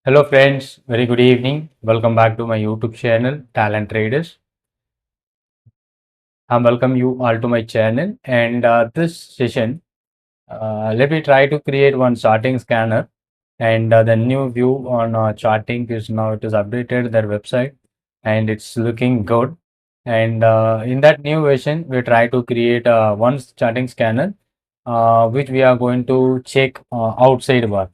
Hello friends, very good evening. Welcome back to my YouTube channel, Talent Traders. I welcome you all to my channel and this session, let me try to create one charting scanner and the new view on charting is now it is updated their website and it's looking good. And in that new version, we try to create one charting scanner which we are going to check outside bar.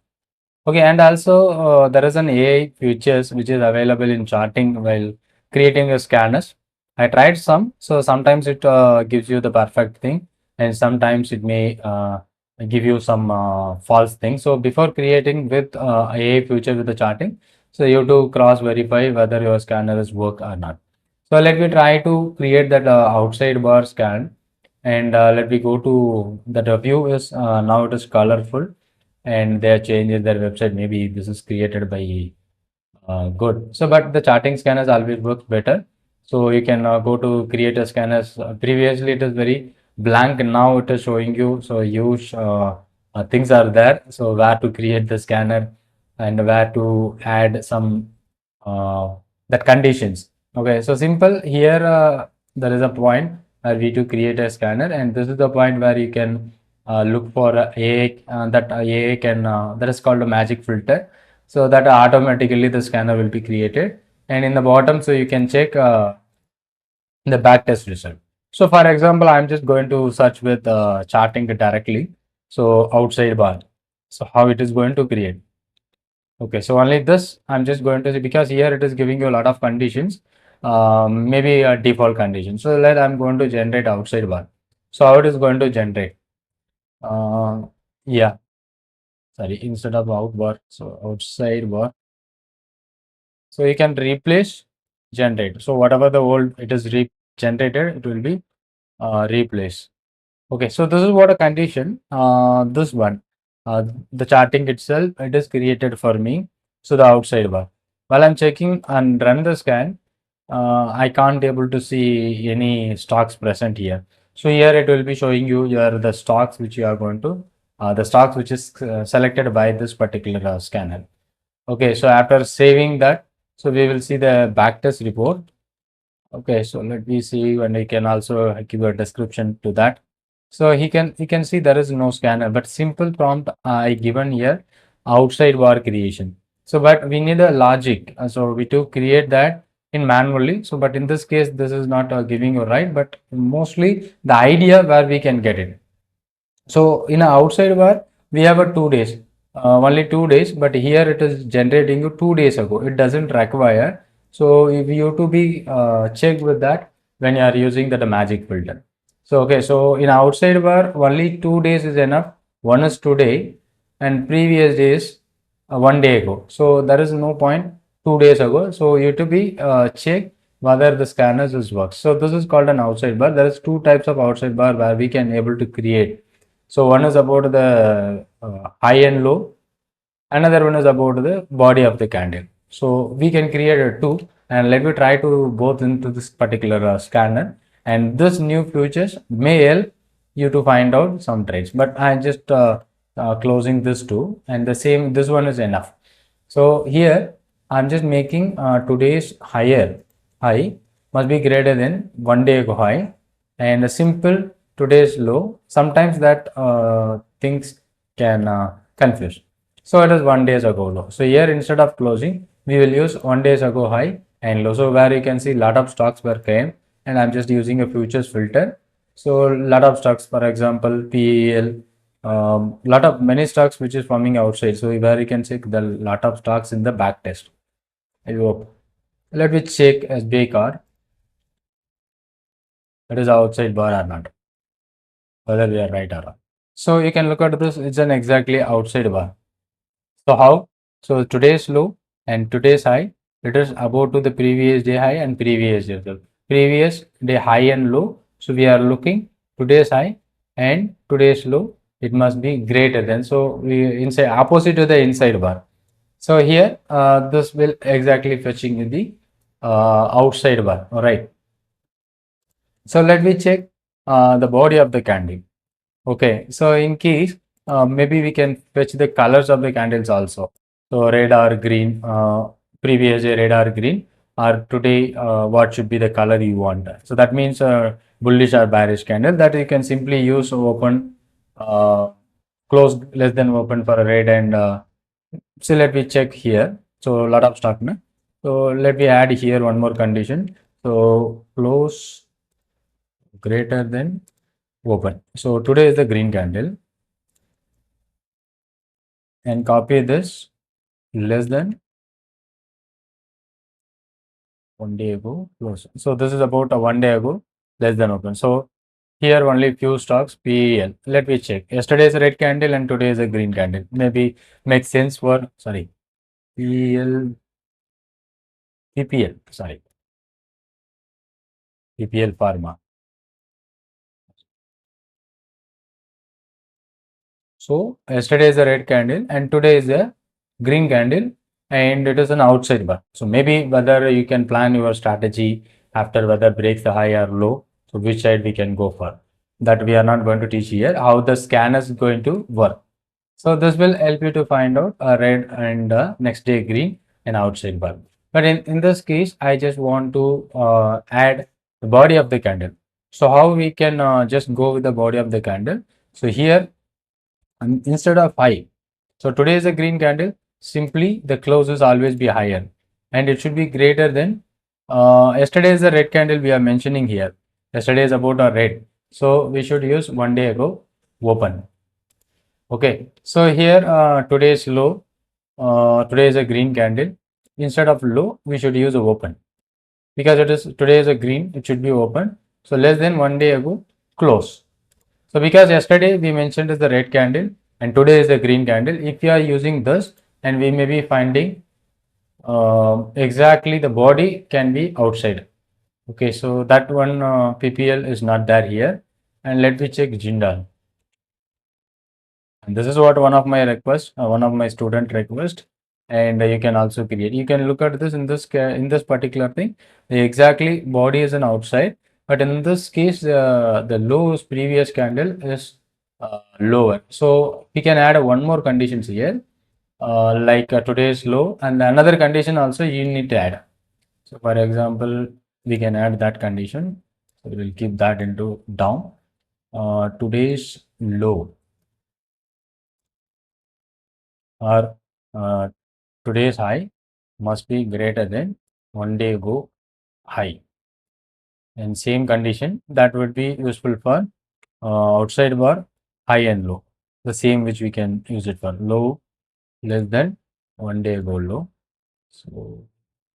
Okay, and also there is an AI features which is available in charting while creating a scanners. I tried some, so sometimes it gives you the perfect thing, and sometimes it may give you some false thing. So before creating with AI feature with the charting, so you have to cross verify whether your scanner is work or not. So let me try to create that outside bar scan, and let me go to the view is now it is colorful and they have changed their website. Maybe this is created by good. So, but the charting scanners always works better. So you can go to create a scanners. Previously, it is very blank. Now it is showing you. So huge things are there. So where to create the scanner and where to add some that conditions. Okay, so simple here. There is a point where we to create a scanner, and this is the point where you can look for AI that AI can that is called a magic filter, so that automatically the scanner will be created. And in the bottom, so you can check the back test result. So for example, I'm just going to search with charting directly. So outside bar, so how it is going to create. Okay, so only this I'm just going to see, because here it is giving you a lot of conditions, maybe a default condition. So let I'm going to generate outside bar. So how it is going to generate? uh, yeah, sorry, instead of out bar, so outside bar. So you can replace generate. So whatever the old it is generated, it will be replaced. Okay, so this is what a condition. This one, the charting itself, it is created for me. So the outside bar. While I'm checking and run the scan, I can't able to see any stocks present here. So here it will be showing you your the stocks which you are going to, the stocks which is selected by this particular scanner. Okay, so after saving that, so we will see the backtest report. Okay, so let me see, and I can also give a description to that. So he can see there is no scanner, but simple prompt I given here, outside bar creation. So but we need a logic. So we to create that in manually. So but in this case, this is not giving you right, but mostly the idea where we can get it. So in a outside bar, we have a 2 days, only 2 days, but here it is generating you 2 days ago. It doesn't require. So if you to be checked with that when you are using that magic filter. So okay, so in outside bar, only 2 days is enough. One is today, and previous days one day ago. So there is no point 2 days ago. So you to be check whether the scanners is works. So this is called an outside bar. There is two types of outside bar where we can able to create. So one is about the high and low, another one is about the body of the candle. So we can create a two, and let me try to go into this particular scanner, and this new features may help you to find out some trades, but I'm just closing this two, and the same this one is enough. So here I'm just making today's high must be greater than 1 day ago high, and a simple today's low. Sometimes that things can confuse. So it is 1 days ago low. So here instead of closing, we will use 1 days ago high and low. So where you can see lot of stocks were came, and I'm just using a futures filter. So lot of stocks, for example, PEL, lot of many stocks which is forming outside. So where you can check the lot of stocks in the back test. I hope. Let me check SBI card. That is outside bar or not, whether we are right or wrong. So you can look at this. It's an exactly outside bar. So how? So today's low and today's high, it is about to the previous day high and previous day low. Previous day high and low. So we are looking today's high and today's low. It must be greater than. So we inside opposite to the inside bar. So here this will exactly fetching the outside bar. All right. So let me check the body of the candle. Okay. So in case maybe we can fetch the colors of the candles also. So red or green, previous day red or green, or today what should be the color you want. So that means bullish or bearish candle that you can simply use open, close less than open for a red and so let me check here. So a lot of stock na. So let me add here one more condition. So close greater than open. So today is the green candle and copy this less than 1 day ago close. So this is about a 1 day ago less than open. So here only few stocks PEL. Let me check. Yesterday is a red candle and today is a green candle. Maybe makes sense for sorry PEL PPL sorry PPL Pharma. So yesterday is a red candle and today is a green candle and it is an outside bar. So maybe whether you can plan your strategy after whether breaks the high or low. So which side we can go for. That we are not going to teach here. How the scanner is going to work. So this will help you to find out a red and next day green and outside bar. But in this case, I just want to add the body of the candle. So how we can just go with the body of the candle. So here and instead of high. So today is a green candle. Simply the close is always be higher and it should be greater than yesterday is the red candle we are mentioning here. Yesterday is about a red. So we should use 1 day ago open. Okay. So here today is low. Today is a green candle. Instead of low, we should use a open because it is today is a green. It should be open. So less than 1 day ago close. So because yesterday we mentioned is the red candle and today is the green candle. If you are using this and we may be finding exactly the body can be outside. Okay, so that one PPL is not there here. And let me check Jindal. And this is what one of my request, one of my student request, and you can also create. You can look at this in this particular thing. The exactly body is an outside, but in this case, the lowest previous candle is lower. So we can add one more conditions here, like today's low, and another condition also you need to add. So for example, we can add that condition. So we will keep that into down. Today's low or today's high must be greater than 1 day ago high. And same condition that would be useful for outside bar high and low. The same which we can use it for low less than 1 day ago low. So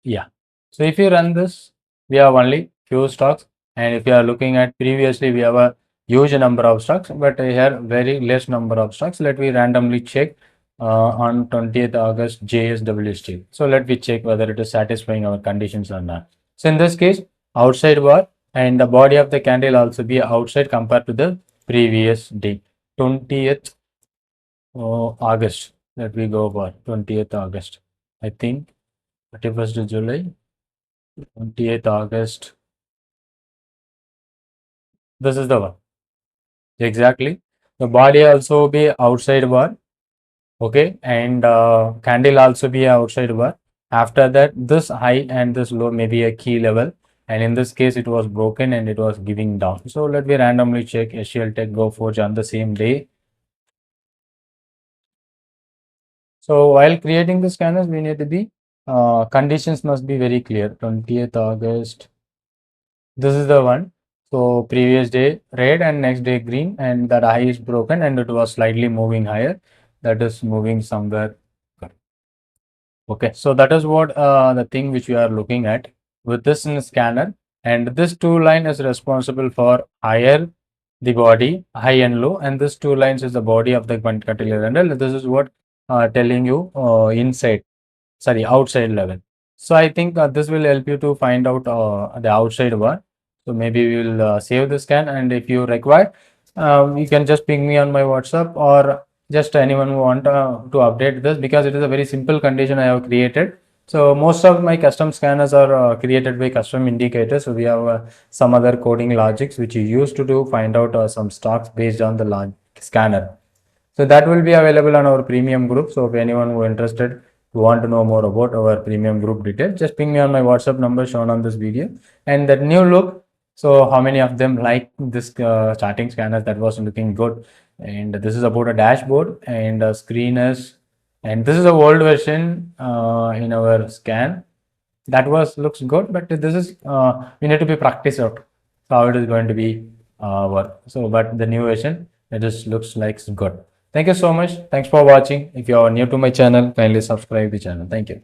yeah. So if you run this, we have only few stocks, and if you are looking at previously, we have a huge number of stocks, but here very less number of stocks. Let me randomly check on 20th August JSW Steel. So let me check whether it is satisfying our conditions or not. So in this case, outside bar and the body of the candle also be outside compared to the previous day, 20th August. Let me go for 20th August. I think 31st July. 28th August. This is the one. Exactly. The body also be outside bar. Okay. And candle also be outside bar. After that, this high and this low may be a key level. And in this case, it was broken and it was giving down. So let me randomly check SCL Tech Go Forge on the same day. So while creating the scanners, we need to be conditions must be very clear. 20th August. This is the one. So previous day red and next day green, and that high is broken and it was slightly moving higher. That is moving somewhere. Okay, so that is what the thing which we are looking at with this in scanner, and this two line is responsible for higher the body, high and low, and this two lines is the body of the particular candle. This is what telling you inside, sorry, outside level. So I think this will help you to find out the outside one. So maybe we will save the scan, and if you require, you can just ping me on my WhatsApp or just anyone who want to update this, because it is a very simple condition I have created. So most of my custom scanners are created by custom indicators. So we have some other coding logics which you use to do find out some stocks based on the scanner. So that will be available on our premium group. So if anyone who interested, you want to know more about our premium group details, just ping me on my WhatsApp number shown on this video. And that new look, so how many of them like this charting scanners? That was looking good. And this is about a dashboard and a screen is, and this is a old version in our scan. That was looks good, but this is we need to be practice out how it is going to be work. So, but the new version, it just looks like good. Thank you so much. Thanks for watching. If you are new to my channel, kindly subscribe the channel. Thank you.